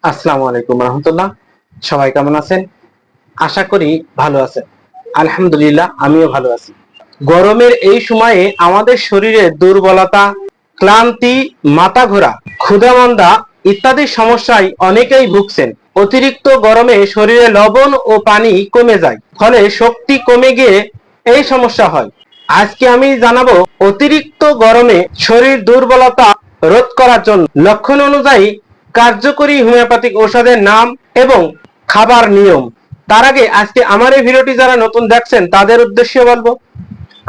আসসালামু আলাইকুম রহমতুল্লাহ। সবাই কেমন আছেন? আশা করি ভালো আছেন। আলহামদুলিল্লাহ, আমিও ভালো আছি। গরমের এই সময়ে আমাদের শরীরে দুর্বলতা, ক্লান্তি, মাথা ঘোরা, ক্ষুধামন্দা ইত্যাদি সমস্যায় অনেকেই ভুগছেন। অতিরিক্ত গরমে শরীরে লবণ ও পানি কমে যায়, ফলে শক্তি কমে গিয়ে এই সমস্যা হয়। আজকে আমি জানাবো অতিরিক্ত গরমে শরীর দুর্বলতা রোধ করার জন্য লক্ষণ অনুযায়ী কার্যকরী হোমিওপ্যাথিক ঔষধের নাম এবং খাবার নিয়ম। তার আগে আজকে আমার এই ভিডিওটি যারা নতুন দেখছেন তাদের উদ্দেশ্যে বলবো,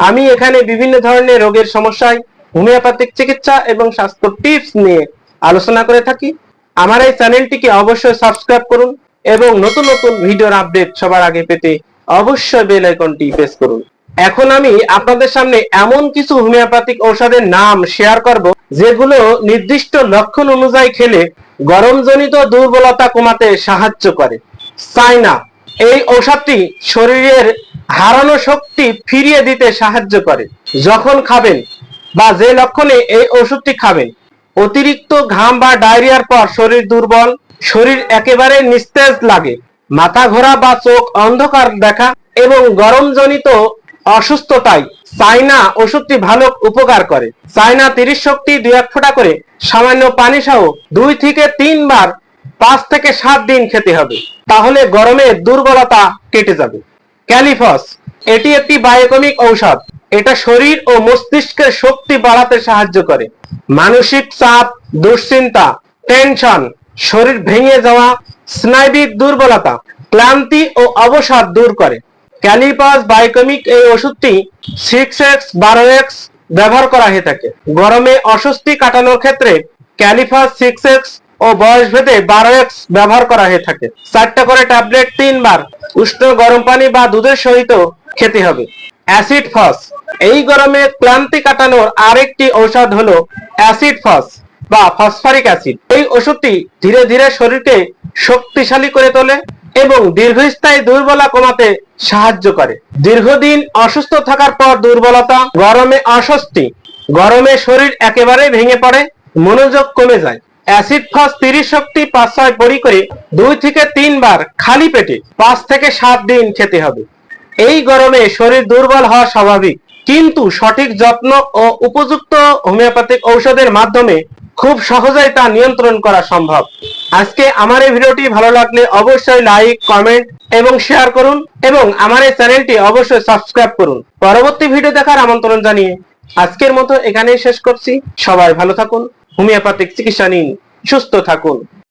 আমি এখানে বিভিন্ন ধরনের রোগের সমস্যায় হোমিওপ্যাথিক চিকিৎসা এবং স্বাস্থ্য টিপস নিয়ে আলোচনা করে থাকি। আমার এই চ্যানেলটিকে অবশ্যই সাবস্ক্রাইব করুন এবং নতুন নতুন ভিডিওর আপডেট সবার আগে পেতে অবশ্যই বেল আইকনটি প্রেস করুন। এখন আমি আপনাদের সামনে এমন কিছু হোমিওপ্যাথিক ঔষধের নাম শেয়ার করব যেগুলো নির্দিষ্ট লক্ষণ অনুযায়ী খেলে গরমজনিত দুর্বলতা কমাতে সাহায্য করে। চায়না, এই ঔষধটি শরীরের হারানো শক্তি ফিরিয়ে দিতে সাহায্য করে। যখন খাবেন বা যে লক্ষণে এই ওষুধটি খাবেন, অতিরিক্ত ঘাম বা ডায়রিয়ার পর শরীর দুর্বল, শরীর একেবারে নিস্তেজ লাগে, মাথা ঘোরা বা চোখ অন্ধকার দেখা এবং গরমজনিত অসুস্থতায় চায়না ওষুধটি ভালো উপকার করে। চায়না 30 শক্তি 2-1 ফোঁটা করে সামান্য পানি সহ 2 থেকে 3 বার 5 থেকে 7 দিন খেতে হবে, তাহলে গরমের দুর্বলতা কেটে যাবে। ক্যালিফস, এটি একটি বায়োকেমিক ঔষধ। এটা শরীর ও মস্তিষ্কের শক্তি বাড়াতে সাহায্য করে। মানসিক চাপ, দুশ্চিন্তা, টেনশন, শরীর ভেঙে যাওয়া, স্নায়বিক দুর্বলতা, ক্লান্তি ও অবসাদ দূর করে। ক্যালিপাস বায়োকেমিক এই ওষুধটি 6x 12x ব্যবহার করা হয়ে থাকে। গরমে অস্বস্তি কাটানোর ক্ষেত্রে ক্যালিপাস 6x ও বয়স ভেদে 12x ব্যবহার করা হয়ে থাকে। 4টা করে ট্যাবলেট 3 বার উষ্ণ গরম পানি বা দুধের সহিত খেতে হবে। অ্যাসিড ফস, এই গরমে ক্লান্তি কাটানোর আরেকটি ঔষধ হলো অ্যাসিড ফস বা ফসফরিক অ্যাসিড। এই ওষুধটি ধীরে ধীরে শরীরকে শক্তিশালী করে তোলে এবং দীর্ঘস্থায়ী দুর্বলতা কমাতে সাহায্য করে। দীর্ঘদিন অসুস্থ থাকার পর দুর্বলতা, গরমে অস্বস্তি, গরমে শরীর একেবারে ভেঙে পড়ে, মনোযোগ কমে যায়। অ্যাসিড ফস 30 শক্তি 5-6 বড়ি করে 2 থেকে 3 বার খালি পেটে 5 থেকে 7 দিন খেতে হবে। এই গরমে শরীর দুর্বল হওয়া স্বাভাবিক, কিন্তু সঠিক যত্ন ও উপযুক্ত হোমিওপ্যাথিক ঔষধের মাধ্যমে খুব সহজেই তা নিয়ন্ত্রণ করা সম্ভব। আজকে আমার এই ভিডিওটি ভালো লাগলে অবশ্যই লাইক, কমেন্ট এবং শেয়ার করুন এবং আমার এই চ্যানেলটি অবশ্যই সাবস্ক্রাইব করুন। পরবর্তী ভিডিও দেখার আমন্ত্রণ জানিয়ে আজকের মতো এখানেই শেষ করছি। সবাই ভালো থাকুন, হোমিওপ্যাথিক চিকিৎসা নিন, সুস্থ থাকুন।